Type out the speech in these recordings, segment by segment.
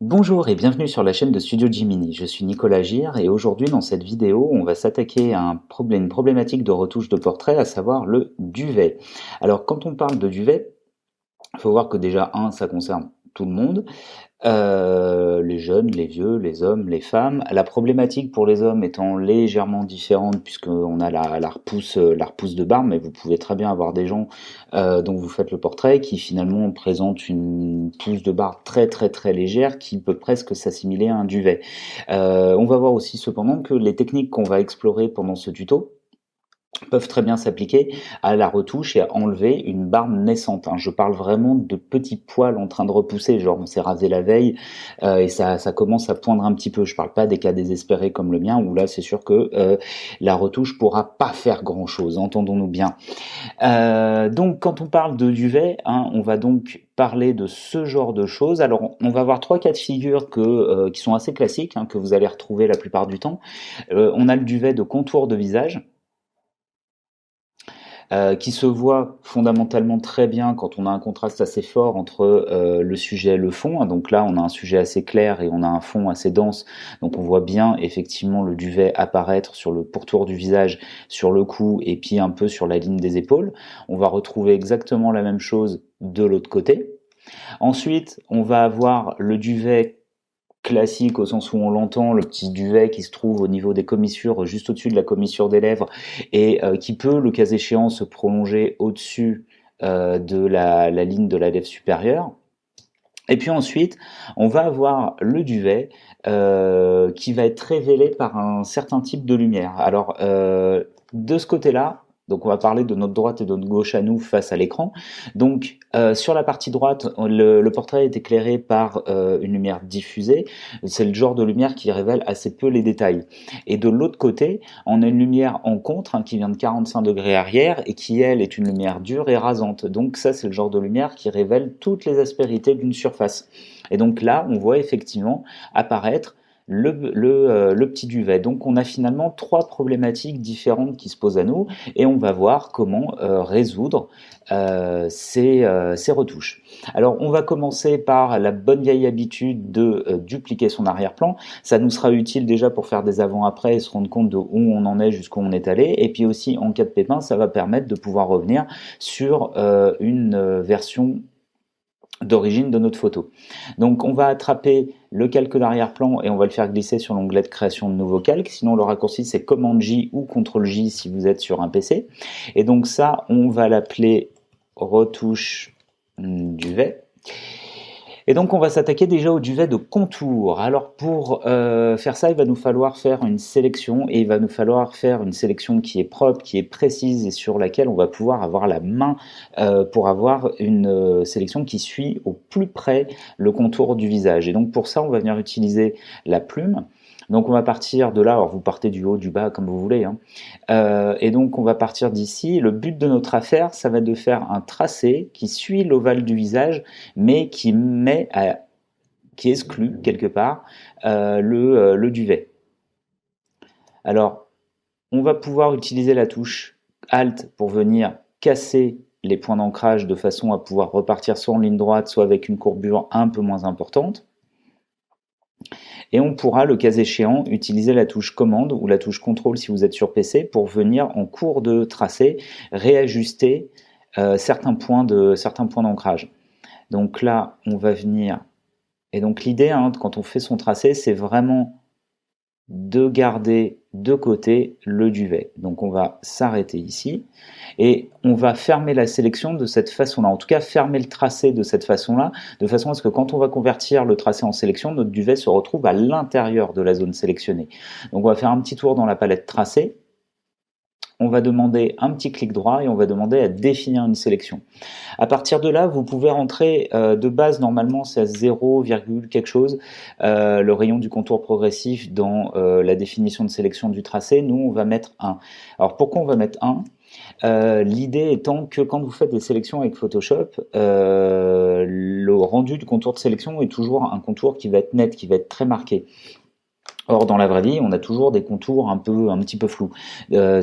Bonjour et bienvenue sur la chaîne de Studio Jiminy. Je suis Nicolas Gir et aujourd'hui dans cette vidéo, on va s'attaquer à une problématique de retouche de portrait, à savoir le duvet. Alors quand on parle de duvet, il faut voir que déjà, ça concerne tout le monde, les jeunes, les vieux, les hommes, les femmes. La problématique pour les hommes étant légèrement différente puisqu'on a la repousse de barbe, mais vous pouvez très bien avoir des gens dont vous faites le portrait qui finalement présentent une pousse de barbe très très très légère qui peut presque s'assimiler à un duvet. On va voir aussi cependant que les techniques qu'on va explorer pendant ce tuto peuvent très bien s'appliquer à la retouche et à enlever une barbe naissante, hein. Je parle vraiment de petits poils en train de repousser, genre on s'est rasé la veille et ça commence à poindre un petit peu. Je parle pas des cas désespérés comme le mien où là c'est sûr que la retouche pourra pas faire grand chose, entendons-nous bien. Donc quand on parle de duvet, hein, on va donc parler de ce genre de choses. Alors on va avoir trois cas de figure qui sont assez classiques, hein, que vous allez retrouver la plupart du temps. On a le duvet de contour de visage qui se voit fondamentalement très bien quand on a un contraste assez fort entre le sujet et le fond, hein. Donc là, on a un sujet assez clair et on a un fond assez dense. Donc on voit bien effectivement le duvet apparaître sur le pourtour du visage, sur le cou et puis un peu sur la ligne des épaules. On va retrouver exactement la même chose de l'autre côté. Ensuite, on va avoir le duvet classique au sens où on l'entend, le petit duvet qui se trouve au niveau des commissures, juste au-dessus de la commissure des lèvres, et qui peut, le cas échéant, se prolonger au-dessus de la ligne de la lèvre supérieure. Et puis ensuite, on va avoir le duvet qui va être révélé par un certain type de lumière. Alors, de ce côté-là, donc on va parler de notre droite et de notre gauche à nous face à l'écran. Donc sur la partie droite, le portrait est éclairé par une lumière diffusée. C'est le genre de lumière qui révèle assez peu les détails. Et de l'autre côté, on a une lumière en contre, hein, qui vient de 45 degrés arrière et qui, elle, est une lumière dure et rasante. Donc ça, c'est le genre de lumière qui révèle toutes les aspérités d'une surface. Et donc là, on voit effectivement apparaître le petit duvet. Donc on a finalement trois problématiques différentes qui se posent à nous et on va voir comment résoudre ces retouches. Alors on va commencer par la bonne vieille habitude de dupliquer son arrière-plan. Ça nous sera utile déjà pour faire des avant-après et se rendre compte de où on en est jusqu'où on est allé. Et puis aussi en cas de pépin, ça va permettre de pouvoir revenir sur une version d'origine de notre photo. Donc on va attraper le calque d'arrière-plan et on va le faire glisser sur l'onglet de création de nouveau calque. Sinon le raccourci c'est Commande J ou Ctrl J si vous êtes sur un PC. Et donc ça on va l'appeler retouche duvet. Et donc on va s'attaquer déjà au duvet de contour. Alors pour faire ça, il va nous falloir faire une sélection et il va nous falloir faire une sélection qui est propre, qui est précise et sur laquelle on va pouvoir avoir la main pour avoir une sélection qui suit au plus près le contour du visage. Et donc pour ça, on va venir utiliser la plume. Donc on va partir de là, alors vous partez du haut, du bas, comme vous voulez, hein. Et donc on va partir d'ici. Le but de notre affaire, ça va être de faire un tracé qui suit l'ovale du visage, mais qui exclut quelque part le duvet. Alors, on va pouvoir utiliser la touche Alt pour venir casser les points d'ancrage de façon à pouvoir repartir soit en ligne droite, soit avec une courbure un peu moins importante. Et on pourra, le cas échéant, utiliser la touche commande ou la touche contrôle si vous êtes sur PC pour venir en cours de tracé réajuster certains points d'ancrage. Donc là, on va venir. Et donc l'idée, hein, quand on fait son tracé, c'est vraiment de garder de côté le duvet. Donc on va s'arrêter ici et on va fermer la sélection de cette façon-là, en tout cas fermer le tracé de cette façon-là, de façon à ce que quand on va convertir le tracé en sélection, notre duvet se retrouve à l'intérieur de la zone sélectionnée. Donc on va faire un petit tour dans la palette tracé, on va demander un petit clic droit et on va demander à définir une sélection. À partir de là, vous pouvez rentrer de base, normalement c'est à 0, quelque chose, le rayon du contour progressif dans la définition de sélection du tracé. Nous, on va mettre 1. Alors pourquoi on va mettre 1 ? L'idée étant que quand vous faites des sélections avec Photoshop, le rendu du contour de sélection est toujours un contour qui va être net, qui va être très marqué. Or, dans la vraie vie, on a toujours des contours un petit peu flous.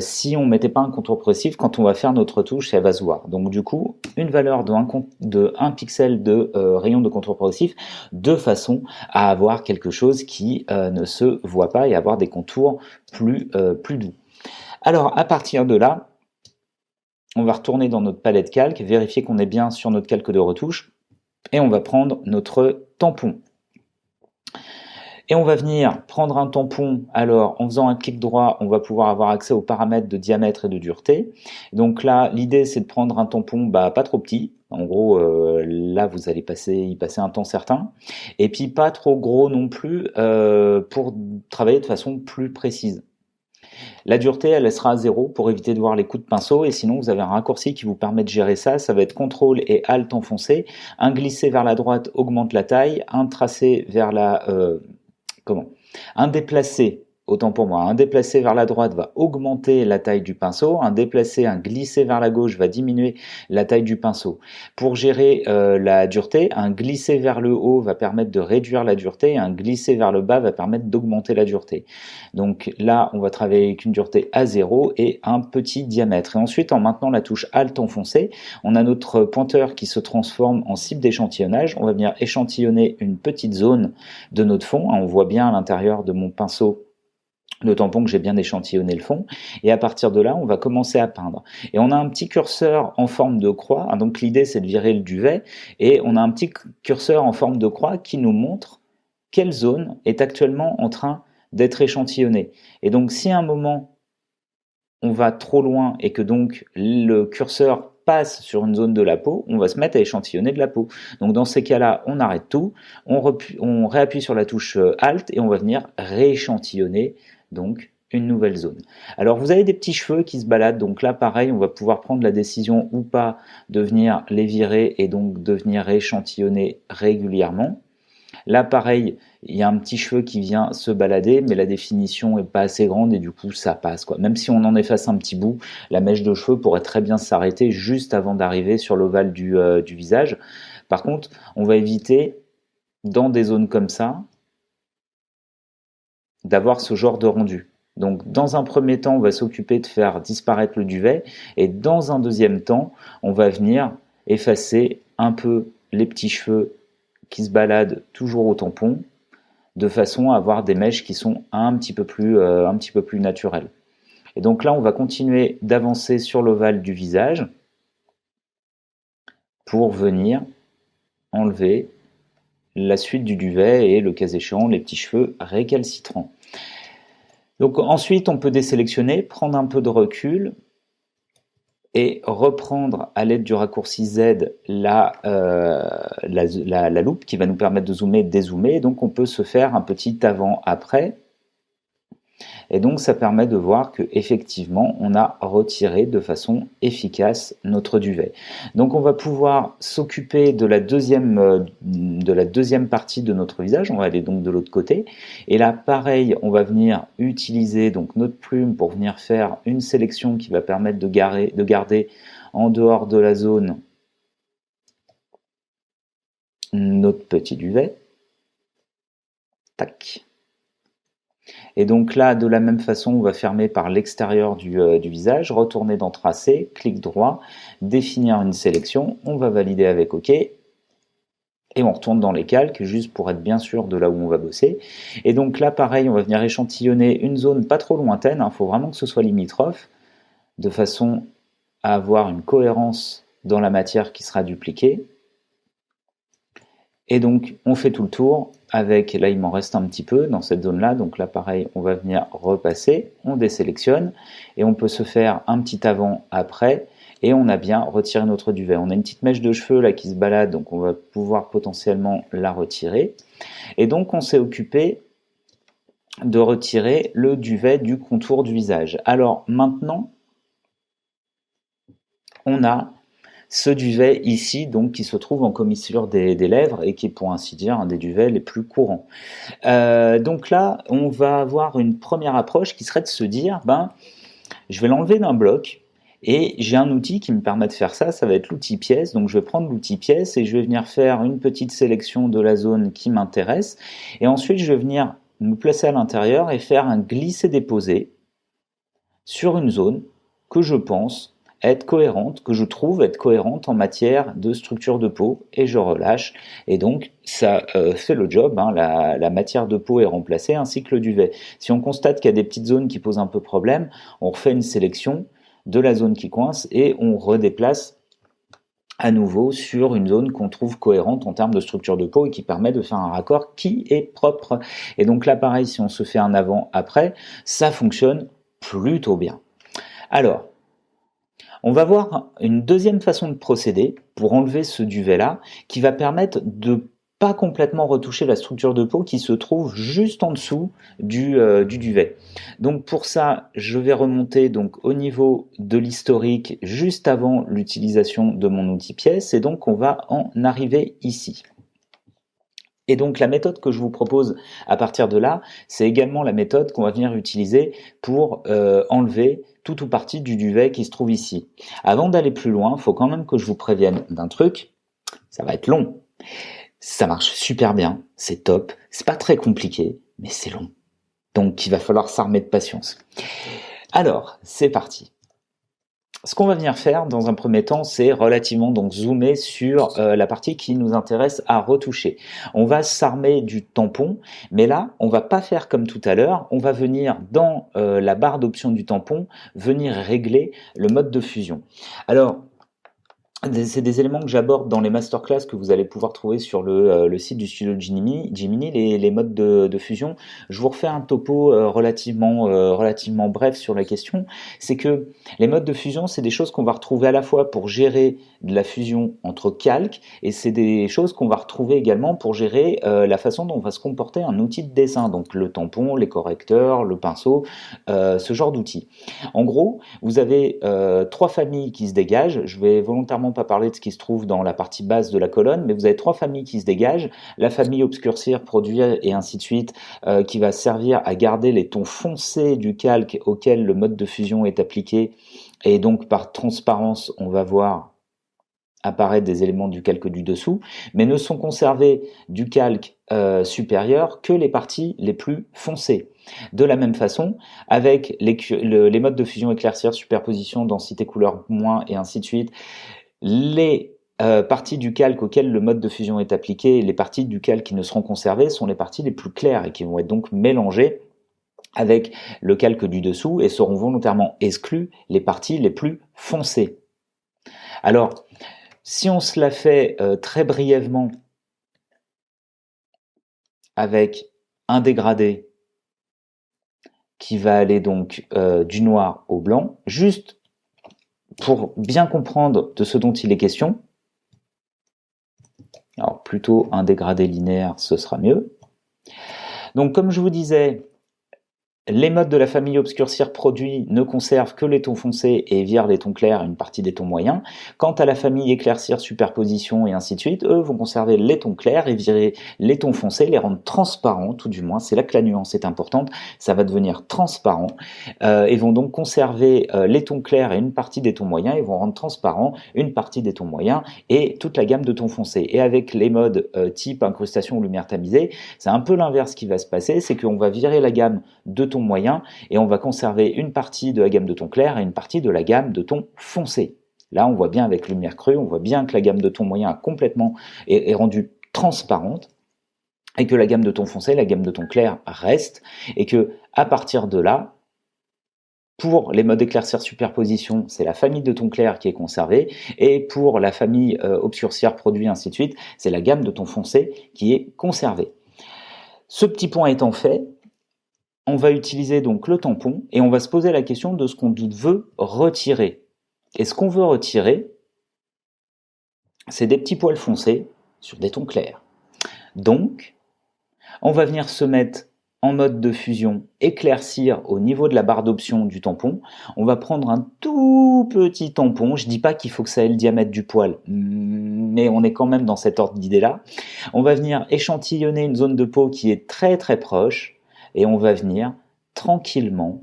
Si on mettait pas un contour progressif, quand on va faire notre touche, elle va se voir. Donc du coup, une valeur de 1 pixel de rayon de contour progressif, de façon à avoir quelque chose qui ne se voit pas et avoir des contours plus doux. Alors, à partir de là, on va retourner dans notre palette calque, vérifier qu'on est bien sur notre calque de retouche, et on va prendre notre tampon. Et on va venir prendre un tampon. Alors, en faisant un clic droit, on va pouvoir avoir accès aux paramètres de diamètre et de dureté. Donc là, l'idée, c'est de prendre un tampon pas trop petit. En gros, là, vous allez y passer un temps certain. Et puis, pas trop gros non plus pour travailler de façon plus précise. La dureté, elle sera à 0 pour éviter de voir les coups de pinceau. Et sinon, vous avez un raccourci qui vous permet de gérer ça. Ça va être CTRL et ALT enfoncé. Un glisser vers la droite augmente la taille. Un tracé vers la... Un déplacé, autant pour moi, un déplacé vers la droite va augmenter la taille du pinceau, un glissé vers la gauche va diminuer la taille du pinceau. Pour gérer la dureté, un glissé vers le haut va permettre de réduire la dureté, un glissé vers le bas va permettre d'augmenter la dureté. Donc là, on va travailler avec une dureté à 0 et un petit diamètre. Et ensuite, en maintenant la touche Alt enfoncée, on a notre pointeur qui se transforme en cible d'échantillonnage. On va venir échantillonner une petite zone de notre fond. On voit bien à l'intérieur de mon pinceau le tampon que j'ai bien échantillonné le fond, et à partir de là, on va commencer à peindre. Et on a un petit curseur en forme de croix, donc l'idée c'est de virer le duvet, et on a un petit curseur en forme de croix qui nous montre quelle zone est actuellement en train d'être échantillonnée. Et donc si à un moment on va trop loin et que donc le curseur passe sur une zone de la peau, on va se mettre à échantillonner de la peau. Donc dans ces cas-là, on arrête tout, on réappuie sur la touche Alt et on va venir rééchantillonner donc une nouvelle zone. Alors vous avez des petits cheveux qui se baladent, donc là pareil, on va pouvoir prendre la décision ou pas de venir les virer et donc de venir rééchantillonner régulièrement. Là pareil, il y a un petit cheveu qui vient se balader, mais la définition est pas assez grande et du coup ça passe quoi. Même si on en efface un petit bout, la mèche de cheveux pourrait très bien s'arrêter juste avant d'arriver sur l'ovale du visage. Par contre, on va éviter dans des zones comme ça d'avoir ce genre de rendu. Donc dans un premier temps, on va s'occuper de faire disparaître le duvet et dans un deuxième temps, on va venir effacer un peu les petits cheveux qui se baladent toujours au tampon de façon à avoir des mèches qui sont un petit peu plus naturelles. Et donc là, on va continuer d'avancer sur l'ovale du visage pour venir enlever la suite du duvet et le cas échéant, les petits cheveux récalcitrants. Donc ensuite, on peut désélectionner, prendre un peu de recul et reprendre à l'aide du raccourci Z la loupe qui va nous permettre de zoomer et de dézoomer. Donc on peut se faire un petit avant-après. Et donc ça permet de voir que effectivement on a retiré de façon efficace notre duvet. Donc on va pouvoir s'occuper de la deuxième partie de notre visage. On va aller donc de l'autre côté. Et là pareil, on va venir utiliser donc notre plume pour venir faire une sélection qui va permettre de garder en dehors de la zone notre petit duvet. Tac. Et donc là, de la même façon, on va fermer par l'extérieur du visage, retourner dans Tracer, clic droit, définir une sélection, on va valider avec OK, et on retourne dans les calques, juste pour être bien sûr de là où on va bosser. Et donc là, pareil, on va venir échantillonner une zone pas trop lointaine, il faut vraiment que ce soit limitrophe, de façon à avoir une cohérence dans la matière qui sera dupliquée. Et donc, on fait tout le tour avec, là il m'en reste un petit peu dans cette zone-là, donc là pareil, on va venir repasser, on désélectionne, et on peut se faire un petit avant-après, et on a bien retiré notre duvet. On a une petite mèche de cheveux là qui se balade, donc on va pouvoir potentiellement la retirer. Et donc, on s'est occupé de retirer le duvet du contour du visage. Alors maintenant, on a ce duvet ici, donc qui se trouve en commissure des lèvres et qui est pour ainsi dire un des duvets les plus courants. Donc là, on va avoir une première approche qui serait de se dire, je vais l'enlever d'un bloc et j'ai un outil qui me permet de faire ça, ça va être l'outil pièce. Donc je vais prendre l'outil pièce et je vais venir faire une petite sélection de la zone qui m'intéresse et ensuite je vais venir me placer à l'intérieur et faire un glisser-déposer sur une zone que je pense être cohérente, que je trouve être cohérente en matière de structure de peau, et je relâche, et donc ça fait le job, hein, la matière de peau est remplacée, ainsi que le duvet. Si on constate qu'il y a des petites zones qui posent un peu problème, on refait une sélection de la zone qui coince, et on redéplace à nouveau sur une zone qu'on trouve cohérente en termes de structure de peau et qui permet de faire un raccord qui est propre. Et donc là, pareil, si on se fait un avant-après, ça fonctionne plutôt bien. Alors, on va voir une deuxième façon de procéder pour enlever ce duvet-là, qui va permettre de pas complètement retoucher la structure de peau qui se trouve juste en dessous du duvet. Donc pour ça, je vais remonter donc au niveau de l'historique juste avant l'utilisation de mon outil pièce, et donc on va en arriver ici. Et donc la méthode que je vous propose à partir de là, c'est également la méthode qu'on va venir utiliser pour enlever tout ou partie du duvet qui se trouve ici. Avant d'aller plus loin, il faut quand même que je vous prévienne d'un truc, ça va être long. Ça marche super bien, c'est top, c'est pas très compliqué, mais c'est long. Donc il va falloir s'armer de patience. Alors, c'est parti. Ce qu'on va venir faire dans un premier temps, c'est relativement donc zoomer sur la partie qui nous intéresse à retoucher. On va s'armer du tampon, mais là, on va pas faire comme tout à l'heure. On va venir dans la barre d'options du tampon, venir régler le mode de fusion. Alors, c'est des éléments que j'aborde dans les masterclass que vous allez pouvoir trouver sur le site du studio Gemini, les modes de fusion. Je vous refais un topo relativement bref sur la question. C'est que les modes de fusion, c'est des choses qu'on va retrouver à la fois pour gérer de la fusion entre calques, et c'est des choses qu'on va retrouver également pour gérer la façon dont va se comporter un outil de dessin, donc le tampon, les correcteurs, le pinceau, ce genre d'outils. En gros, vous avez trois familles qui se dégagent. Je vais volontairement pas parler de ce qui se trouve dans la partie basse de la colonne, mais vous avez trois familles qui se dégagent. La famille obscurcir, produire et ainsi de suite, qui va servir à garder les tons foncés du calque auquel le mode de fusion est appliqué, et donc par transparence, on va voir apparaître des éléments du calque du dessous, mais ne sont conservés du calque supérieur que les parties les plus foncées. De la même façon, avec les modes de fusion éclaircir, superposition, densité, couleur, moins, et ainsi de suite, les parties du calque auxquelles le mode de fusion est appliqué, les parties du calque qui ne seront conservées sont les parties les plus claires et qui vont être donc mélangées avec le calque du dessous, et seront volontairement exclues les parties les plus foncées. Alors, si on se la fait très brièvement avec un dégradé qui va aller donc du noir au blanc, juste pour bien comprendre de ce dont il est question. Alors plutôt un dégradé linéaire, ce sera mieux. Donc comme je vous disais, les modes de la famille obscurcir produit ne conservent que les tons foncés et virent les tons clairs et une partie des tons moyens. Quant à la famille éclaircir, superposition et ainsi de suite, eux vont conserver les tons clairs et virer les tons foncés, les rendre transparents, tout du moins, c'est là que la nuance est importante, ça va devenir transparent, et vont donc conserver les tons clairs et une partie des tons moyens, et vont rendre transparent une partie des tons moyens et toute la gamme de tons foncés. Et avec les modes type incrustation ou lumière tamisée, c'est un peu l'inverse qui va se passer, c'est qu'on va virer la gamme de tons moyens et on va conserver une partie de la gamme de tons clairs et une partie de la gamme de tons foncés. Là, on voit bien avec lumière crue, on voit bien que la gamme de tons moyens est rendue transparente, et que la gamme de tons foncés, la gamme de tons clairs reste, et que à partir de là, pour les modes éclaircir superposition, c'est la famille de tons clairs qui est conservée, et pour la famille obscurcir produit ainsi de suite, c'est la gamme de tons foncés qui est conservée. Ce petit point étant fait, on va utiliser donc le tampon et on va se poser la question de ce qu'on veut retirer. Et ce qu'on veut retirer, c'est des petits poils foncés sur des tons clairs. Donc, on va venir se mettre en mode de fusion éclaircir au niveau de la barre d'options du tampon. On va prendre un tout petit tampon. Je ne dis pas qu'il faut que ça ait le diamètre du poil, mais on est quand même dans cet ordre d'idée-là. On va venir échantillonner une zone de peau qui est très très proche, et on va venir tranquillement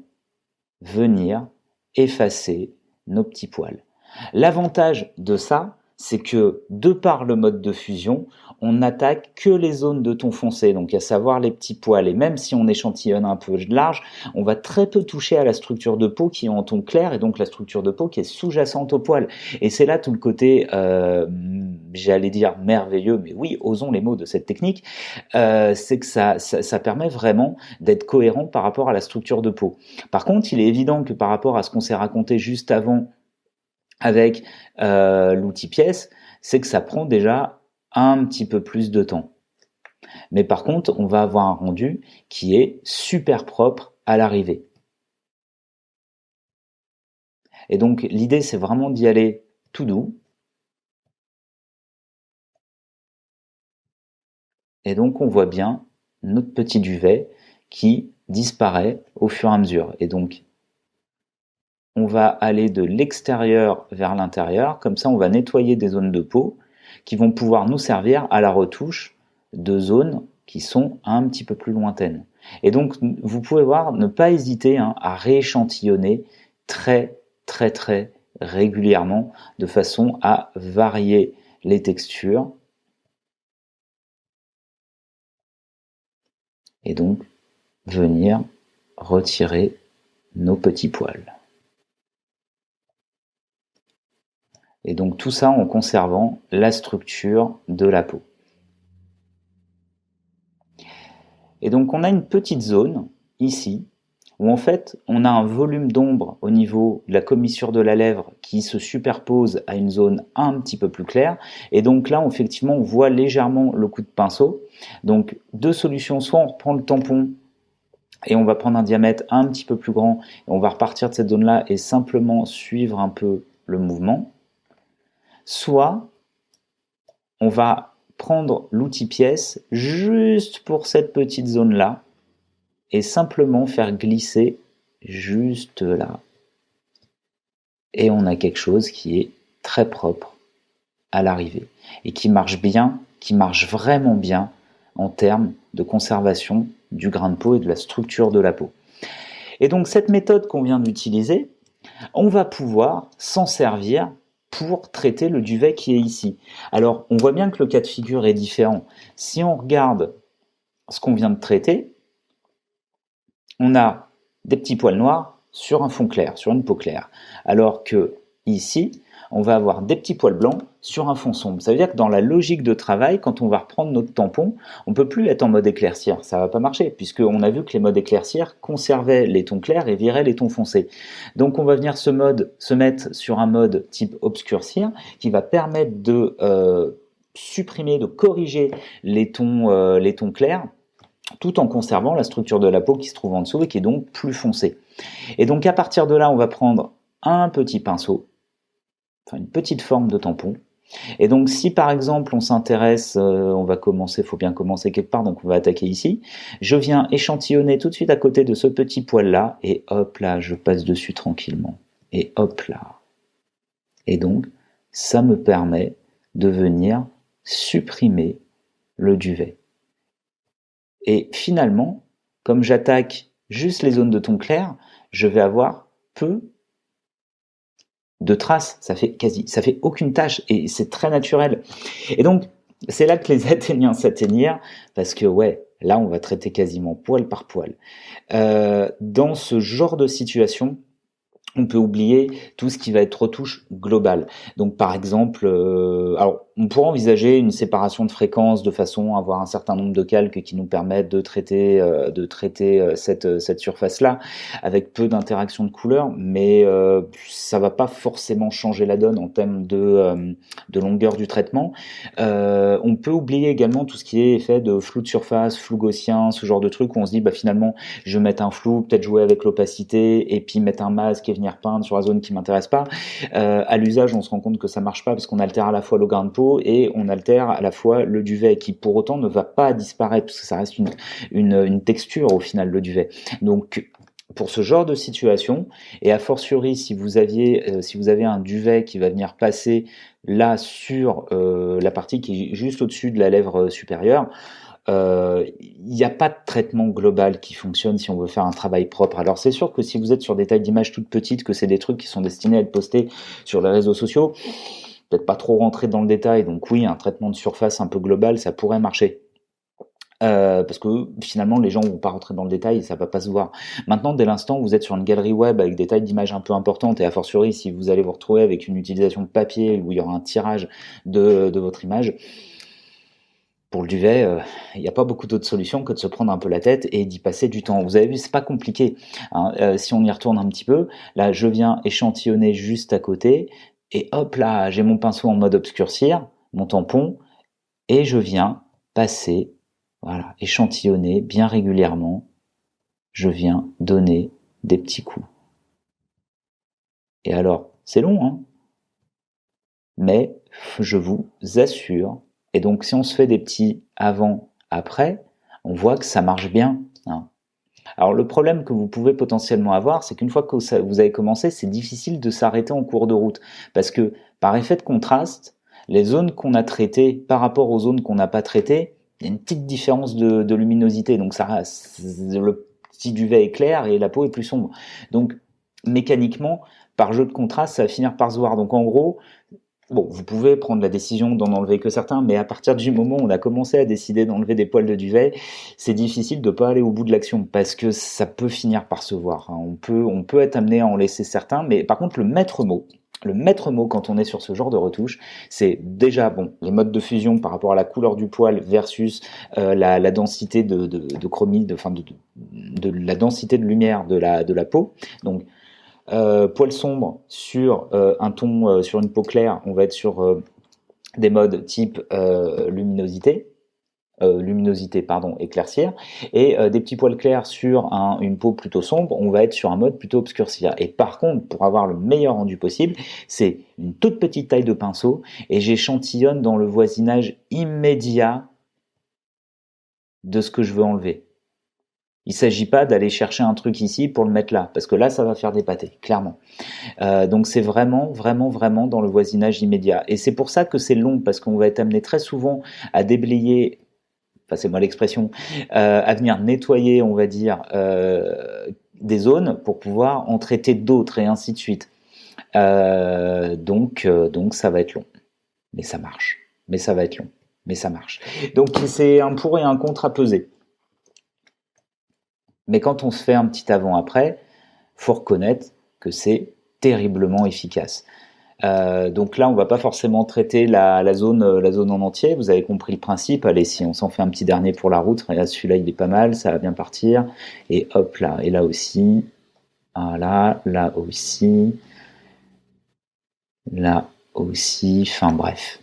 effacer nos petits poils. L'avantage de ça, c'est que de par le mode de fusion, on n'attaque que les zones de ton foncé, donc à savoir les petits poils. Et même si on échantillonne un peu large, on va très peu toucher à la structure de peau qui est en ton clair, et donc la structure de peau qui est sous-jacente au poil. Et c'est là tout le côté, j'allais dire merveilleux, mais oui, osons les mots de cette technique, c'est que ça permet vraiment d'être cohérent par rapport à la structure de peau. Par contre, il est évident que par rapport à ce qu'on s'est raconté juste avant avec l'outil pièce, c'est que ça prend déjà un petit peu plus de temps. Mais par contre, on va avoir un rendu qui est super propre à l'arrivée. Et donc l'idée, c'est vraiment d'y aller tout doux. Et donc on voit bien notre petit duvet qui disparaît au fur et à mesure. Et donc on va aller de l'extérieur vers l'intérieur, comme ça on va nettoyer des zones de peau qui vont pouvoir nous servir à la retouche de zones qui sont un petit peu plus lointaines. Et donc vous pouvez voir, ne pas hésiter à rééchantillonner très très très régulièrement de façon à varier les textures et donc venir retirer nos petits poils. Et donc tout ça en conservant la structure de la peau. Et donc on a une petite zone ici où en fait on a un volume d'ombre au niveau de la commissure de la lèvre qui se superpose à une zone un petit peu plus claire. Et donc là effectivement on voit légèrement le coup de pinceau. Donc deux solutions, soit on reprend le tampon et on va prendre un diamètre un petit peu plus grand et on va repartir de cette zone là et simplement suivre un peu le mouvement. Soit on va prendre l'outil pièce juste pour cette petite zone là et simplement faire glisser juste là. Et on a quelque chose qui est très propre à l'arrivée et qui marche bien, qui marche vraiment bien en termes de conservation du grain de peau et de la structure de la peau. Et donc cette méthode qu'on vient d'utiliser, on va pouvoir s'en servir pour traiter le duvet qui est ici. Alors on voit bien que le cas de figure est différent. Si on regarde ce qu'on vient de traiter, on a des petits poils noirs sur un fond clair, sur une peau claire. Alors que ici, on va avoir des petits poils blancs sur un fond sombre. Ça veut dire que dans la logique de travail, quand on va reprendre notre tampon, on ne peut plus être en mode éclaircir. Ça ne va pas marcher, puisqu'on a vu que les modes éclaircir conservaient les tons clairs et viraient les tons foncés. Donc on va venir se mettre sur un mode type obscurcir, qui va permettre de supprimer, de corriger les tons clairs, tout en conservant la structure de la peau qui se trouve en dessous et qui est donc plus foncée. Et donc à partir de là, on va prendre un petit pinceau, enfin une petite forme de tampon. Et donc si par exemple on s'intéresse, on va commencer, il faut bien commencer quelque part, donc on va attaquer ici. Je viens échantillonner tout de suite à côté de ce petit poil-là, et hop là, je passe dessus tranquillement. Et hop là. Et donc, ça me permet de venir supprimer le duvet. Et finalement, comme j'attaque juste les zones de ton clair, je vais avoir peu de traces. Ça fait aucune tache et c'est très naturel. Et donc, c'est là que les Athéniens s'atteignirent parce que ouais, là on va traiter quasiment poil par poil. Dans ce genre de situation, on peut oublier tout ce qui va être retouche globale. Donc par exemple, alors on pourrait envisager une séparation de fréquences de façon à avoir un certain nombre de calques qui nous permettent de traiter cette surface-là avec peu d'interaction de couleurs, mais ça va pas forcément changer la donne en termes de longueur du traitement. On peut oublier également tout ce qui est effet de flou de surface, flou gaussien, ce genre de truc où on se dit bah finalement je vais mettre un flou, peut-être jouer avec l'opacité et puis mettre un masque et venir peindre sur la zone qui m'intéresse pas. À l'usage, on se rend compte que ça marche pas parce qu'on altère à la fois le grain de peau et on altère à la fois le duvet qui pour autant ne va pas disparaître parce que ça reste une texture au final le duvet. Donc pour ce genre de situation, et a fortiori si vous avez un duvet qui va venir passer là sur la partie qui est juste au-dessus de la lèvre supérieure, il n'y a pas de traitement global qui fonctionne si on veut faire un travail propre. Alors c'est sûr que si vous êtes sur des tailles d'images toutes petites, que c'est des trucs qui sont destinés à être postés sur les réseaux sociaux, peut-être pas trop rentrer dans le détail, donc oui, un traitement de surface un peu global, ça pourrait marcher. Parce que finalement les gens vont pas rentrer dans le détail et ça va pas se voir. Maintenant, dès l'instant où vous êtes sur une galerie web avec des tailles d'images un peu importantes et a fortiori si vous allez vous retrouver avec une utilisation de papier où il y aura un tirage de votre image, pour le duvet, il n'y a pas beaucoup d'autres solutions que de se prendre un peu la tête et d'y passer du temps. Vous avez vu, c'est pas compliqué, hein. Si on y retourne un petit peu, là je viens échantillonner juste à côté et hop là, j'ai mon pinceau en mode obscurcir, mon tampon, et je viens passer, voilà, échantillonner bien régulièrement, je viens donner des petits coups. Et alors, c'est long, hein, mais je vous assure, et donc si on se fait des petits avant, après, on voit que ça marche bien, hein. Alors le problème que vous pouvez potentiellement avoir, c'est qu'une fois que vous avez commencé, c'est difficile de s'arrêter en cours de route, parce que par effet de contraste, les zones qu'on a traitées par rapport aux zones qu'on n'a pas traitées, il y a une petite différence de luminosité, donc le petit duvet est clair et la peau est plus sombre. Donc mécaniquement, par jeu de contraste, ça va finir par se voir. Donc en gros, bon, vous pouvez prendre la décision d'en enlever que certains, mais à partir du moment où on a commencé à décider d'enlever des poils de duvet, c'est difficile de pas aller au bout de l'action parce que ça peut finir par se voir, hein. On peut être amené à en laisser certains, mais par contre, le maître mot quand on est sur ce genre de retouche, c'est déjà bon les modes de fusion par rapport à la couleur du poil versus la densité de chromie, de la densité de lumière de la peau. Donc poil sombre sur un ton, sur une peau claire, on va être sur des modes type luminosité, pardon, éclaircir, et des petits poils clairs sur une peau plutôt sombre, on va être sur un mode plutôt obscurcir. Et par contre, pour avoir le meilleur rendu possible, c'est une toute petite taille de pinceau, et j'échantillonne dans le voisinage immédiat de ce que je veux enlever. Il ne s'agit pas d'aller chercher un truc ici pour le mettre là, parce que là, ça va faire des pâtés, clairement. Donc c'est vraiment, vraiment, vraiment dans le voisinage immédiat. Et c'est pour ça que c'est long, parce qu'on va être amené très souvent à déblayer, enfin c'est moi l'expression, à venir nettoyer, on va dire, des zones pour pouvoir en traiter d'autres et ainsi de suite. Donc ça va être long, mais ça marche. Mais ça va être long, mais ça marche. Donc c'est un pour et un contre à peser. Mais quand on se fait un petit avant-après, faut reconnaître que c'est terriblement efficace. Donc là, on va pas forcément traiter la zone en entier. Vous avez compris le principe. Allez, si on s'en fait un petit dernier pour la route, regarde, celui-là, il est pas mal, ça va bien partir. Et hop là, et là aussi. Voilà, là aussi. Là aussi. Enfin bref.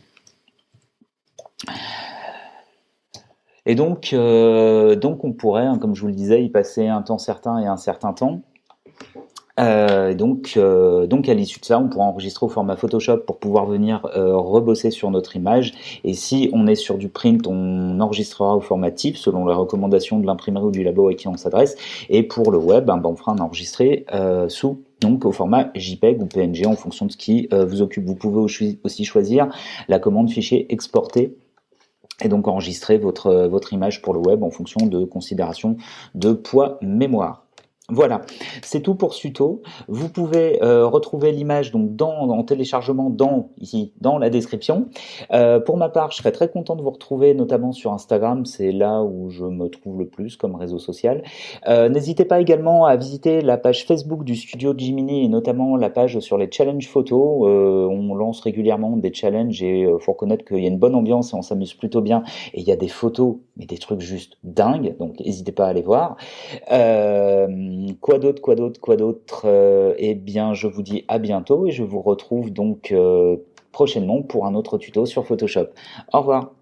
Et donc on pourrait, hein, comme je vous le disais, y passer un temps certain et un certain temps. Donc à l'issue de ça, on pourra enregistrer au format Photoshop pour pouvoir venir rebosser sur notre image. Et si on est sur du print, on enregistrera au format TIFF selon les recommandations de l'imprimerie ou du labo à qui on s'adresse. Et pour le web, on fera un enregistré donc au format JPEG ou PNG en fonction de ce qui vous occupe. Vous pouvez aussi choisir la commande fichier exporter et donc enregistrer votre image pour le web en fonction de considérations de poids mémoire. Voilà, c'est tout pour ce tuto. Vous pouvez retrouver l'image donc en téléchargement ici dans la description. Pour ma part, je serais très content de vous retrouver, notamment sur Instagram. C'est là où je me trouve le plus comme réseau social. N'hésitez pas également à visiter la page Facebook du studio Jiminy et notamment la page sur les challenges photos. On lance régulièrement des challenges et faut reconnaître qu'il y a une bonne ambiance et on s'amuse plutôt bien. Et il y a des photos, mais des trucs juste dingues. Donc n'hésitez pas à aller voir. Quoi d'autre Eh bien, je vous dis à bientôt et je vous retrouve donc prochainement pour un autre tuto sur Photoshop. Au revoir.